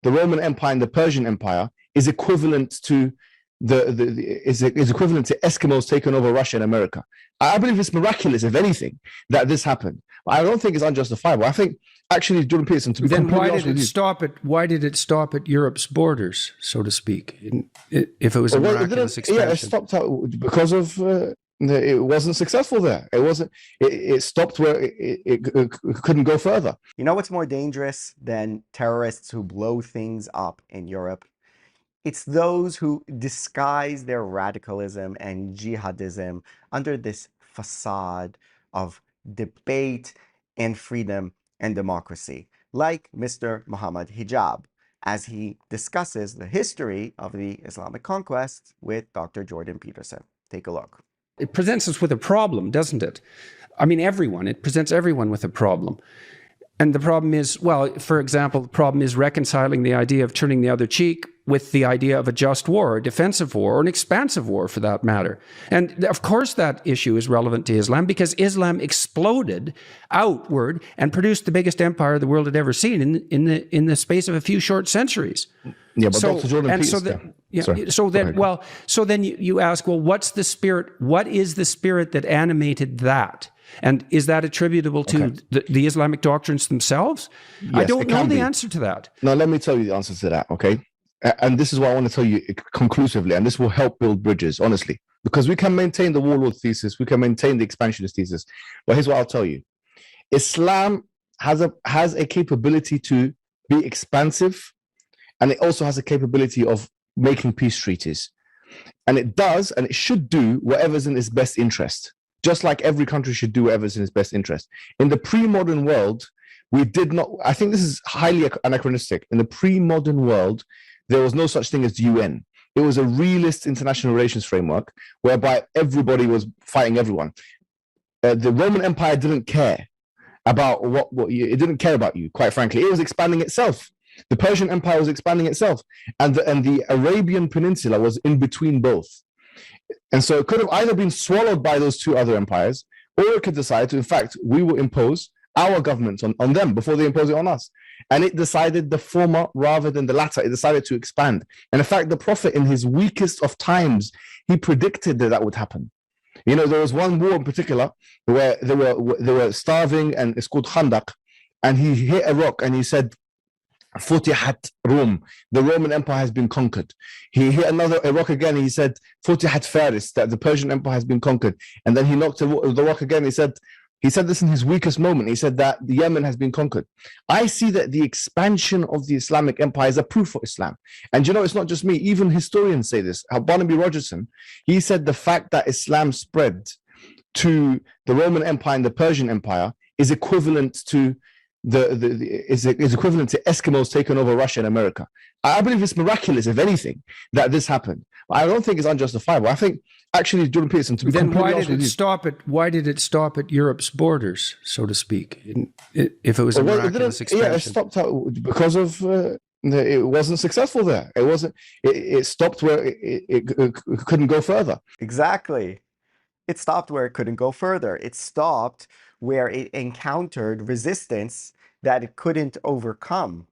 the Roman Empire and the Persian Empire is equivalent to is equivalent to Eskimos taking over Russia and America. I believe it's miraculous, if anything, that this happened. I don't think it's unjustifiable. I think actually, Jordan Peterson, to be then completely why honest did with it you, stop at Europe's borders, so to speak? If it was a well, miraculous expansion, yeah, it stopped out because of it wasn't successful there. It wasn't. It stopped where it couldn't go further. You know what's more dangerous than terrorists who blow things up in Europe? It's those who disguise their radicalism and jihadism under this facade of debate and freedom and democracy, like Mr. Mohammed Hijab, as he discusses the history of the Islamic conquest with Dr. Jordan Peterson. Take a look. it presents us with a problem, doesn't it? I mean, it presents everyone with a problem. And the problem is, well, for example, the problem is reconciling the idea of turning the other cheek with the idea of a just war, a defensive war, or an expansive war for that matter. And of course that issue is relevant to Islam because Islam exploded outward and produced the biggest empire the world had ever seen in the space of a few short centuries. Yeah, but Dr. Jordan Peterson. So then you ask, well, what's the spirit? What is the spirit that animated that? And is that attributable to the Islamic doctrines themselves? Yes, I don't know the answer to that. Now, let me tell you the answer to that, okay? And this is what I want to tell you conclusively, and this will help build bridges, honestly, because we can maintain the warlord thesis, we can maintain the expansionist thesis, but here's what I'll tell you. Islam has a capability to be expansive, and it also has a capability of making peace treaties. And it does, and it should do whatever's in its best interest. Just like every country should do whatever's in its best interest. In the pre-modern world, we did not, I think this is highly anachronistic. In the pre-modern world, there was no such thing as the UN. It was a realist international relations framework whereby everybody was fighting everyone. The Roman Empire didn't care about it didn't care about you, quite frankly. It was expanding itself. The Persian Empire was expanding itself. And the Arabian Peninsula was in between both. And so it could have either been swallowed by those two other empires, or it could decide to, in fact, we will impose our government on them before they impose it on us. And it decided the former rather than the latter. It decided to expand. And in fact, the Prophet, in his weakest of times, he predicted that would happen. You know, there was one war in particular where they were starving, and it's called Khandaq, and he hit a rock and he said, Futihat Rum, the Roman Empire has been conquered. He hit another rock again. He said, Futihat Faris, that the Persian Empire has been conquered. And then he knocked the rock again. He said this in his weakest moment. He said that the Yemen has been conquered. I see that the expansion of the Islamic Empire is a proof for Islam. And you know, it's not just me. Even historians say this. Barnaby Rogerson, he said the fact that Islam spread to the Roman Empire and the Persian Empire is equivalent to is equivalent to Eskimos taking over Russia and America. I believe it's miraculous, if anything, that this happened. I don't think it's unjustifiable. I think actually, Jordan Peterson, to be then completely why honest did with it you, stop at Europe's borders, so to speak? If it was a miraculous expansion, yeah, it stopped out because of it wasn't successful there. It wasn't. It stopped where it couldn't go further. Exactly. It stopped where it couldn't go further. It stopped where it encountered resistance that it couldn't overcome.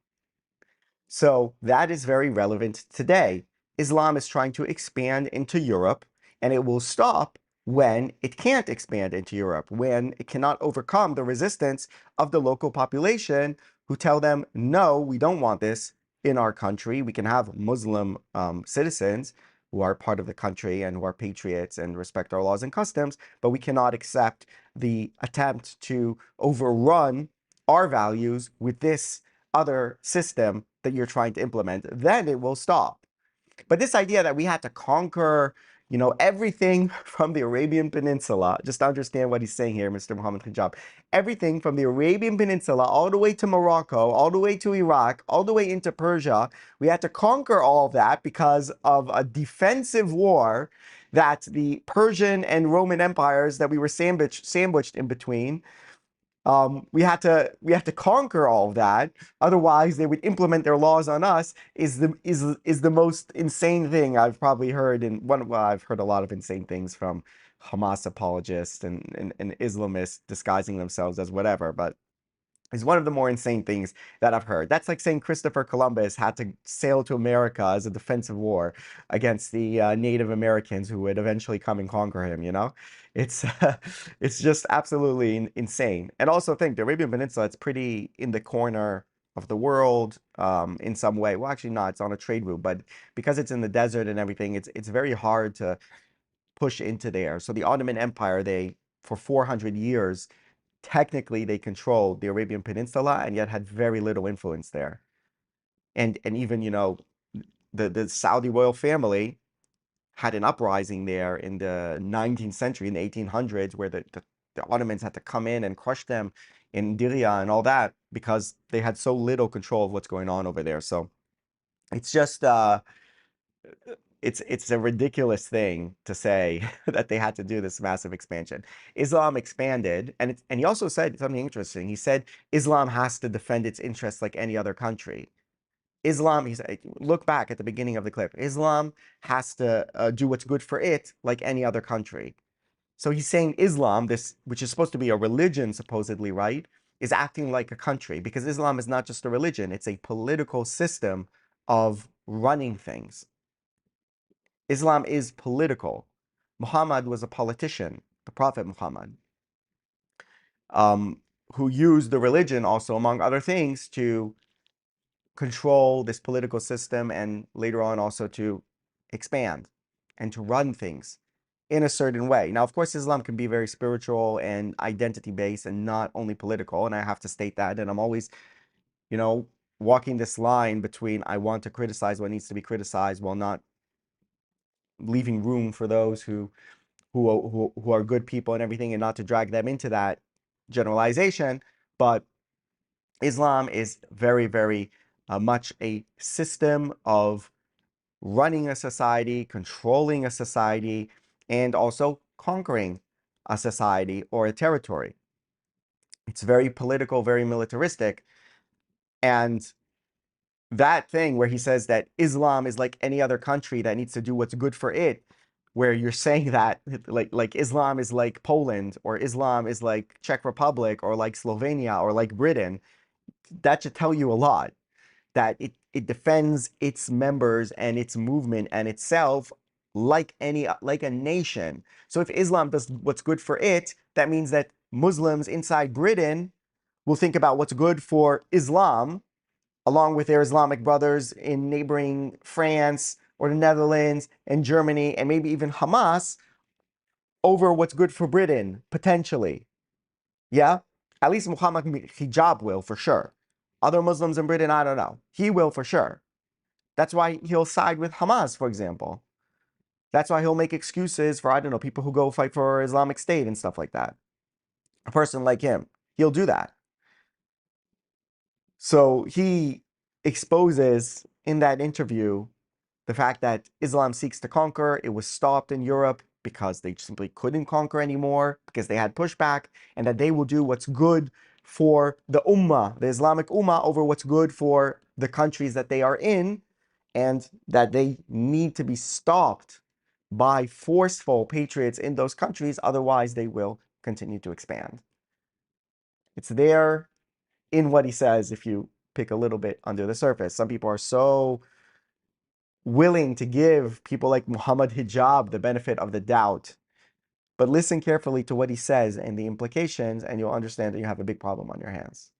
So that is very relevant today. Islam is trying to expand into Europe, and it will stop when it can't expand into Europe, when it cannot overcome the resistance of the local population who tell them, no, we don't want this in our country. We can have Muslim citizens who are part of the country and who are patriots and respect our laws and customs, but we cannot accept the attempt to overrun our values with this other system that you're trying to implement. Then it will stop. But this idea that we had to conquer, you know, everything from the Arabian Peninsula, just to understand what he's saying here, Mr. Mohammed Hijab, everything from the Arabian Peninsula all the way to Morocco, all the way to Iraq, all the way into Persia, we had to conquer all of that because of a defensive war that the Persian and Roman empires that we were sandwiched in between, we had to conquer all of that. Otherwise, they would implement their laws on us. Is the most insane thing I've probably heard. I've heard a lot of insane things from Hamas apologists and Islamists disguising themselves as whatever. But is one of the more insane things that I've heard. That's like saying Christopher Columbus had to sail to America as a defensive war against the Native Americans who would eventually come and conquer him, you know? It's it's just absolutely insane. And also think the Arabian Peninsula, it's pretty in the corner of the world in some way. Well, actually not, it's on a trade route, but because it's in the desert and everything, it's very hard to push into there. So the Ottoman Empire, they for 400 years technically they controlled the Arabian Peninsula and yet had very little influence there. And even, you know, the Saudi royal family had an uprising there in the 19th century, in the 1800s, where the Ottomans had to come in and crush them in Diriyah and all that because they had so little control of what's going on over there. So it's just it's a ridiculous thing to say that they had to do this massive expansion. Islam expanded, and he also said something interesting. He said Islam has to defend its interests like any other country. Islam, he said, look back at the beginning of the clip. Islam has to do what's good for it like any other country. So he's saying Islam, this which is supposed to be a religion, supposedly, right, is acting like a country because Islam is not just a religion; it's a political system of running things. Islam is political. Muhammad was a politician, the Prophet Muhammad, who used the religion also, among other things, to control this political system and later on also to expand and to run things in a certain way. Now, of course, Islam can be very spiritual and identity-based and not only political, and I have to state that, and I'm always, you know, walking this line between I want to criticize what needs to be criticized while not leaving room for those who are good people and everything, and not to drag them into that generalization. But Islam is very, very much a system of running a society, controlling a society, and also conquering a society or a territory. It's very political, very militaristic. And that thing where he says that Islam is like any other country that needs to do what's good for it, where you're saying that like Islam is like Poland or Islam is like Czech Republic or like Slovenia or like Britain, that should tell you a lot, that it defends its members and its movement and itself like a nation. So if Islam does what's good for it, that means that Muslims inside Britain will think about what's good for Islam along with their Islamic brothers in neighboring France or the Netherlands and Germany and maybe even Hamas over what's good for Britain, potentially. Yeah? At least Muhammad Hijab will, for sure. Other Muslims in Britain, I don't know. He will, for sure. That's why he'll side with Hamas, for example. That's why he'll make excuses for, I don't know, people who go fight for Islamic State and stuff like that. A person like him, he'll do that. So he exposes in that interview the fact that Islam seeks to conquer. It was stopped in Europe because they simply couldn't conquer anymore because they had pushback, and that they will do what's good for the Ummah, the Islamic Ummah, over what's good for the countries that they are in, and that they need to be stopped by forceful patriots in those countries. Otherwise, they will continue to expand. It's there in what he says if you pick a little bit under the surface. Some people are so willing to give people like Muhammad Hijab the benefit of the doubt. But listen carefully to what he says and the implications, and you'll understand that you have a big problem on your hands.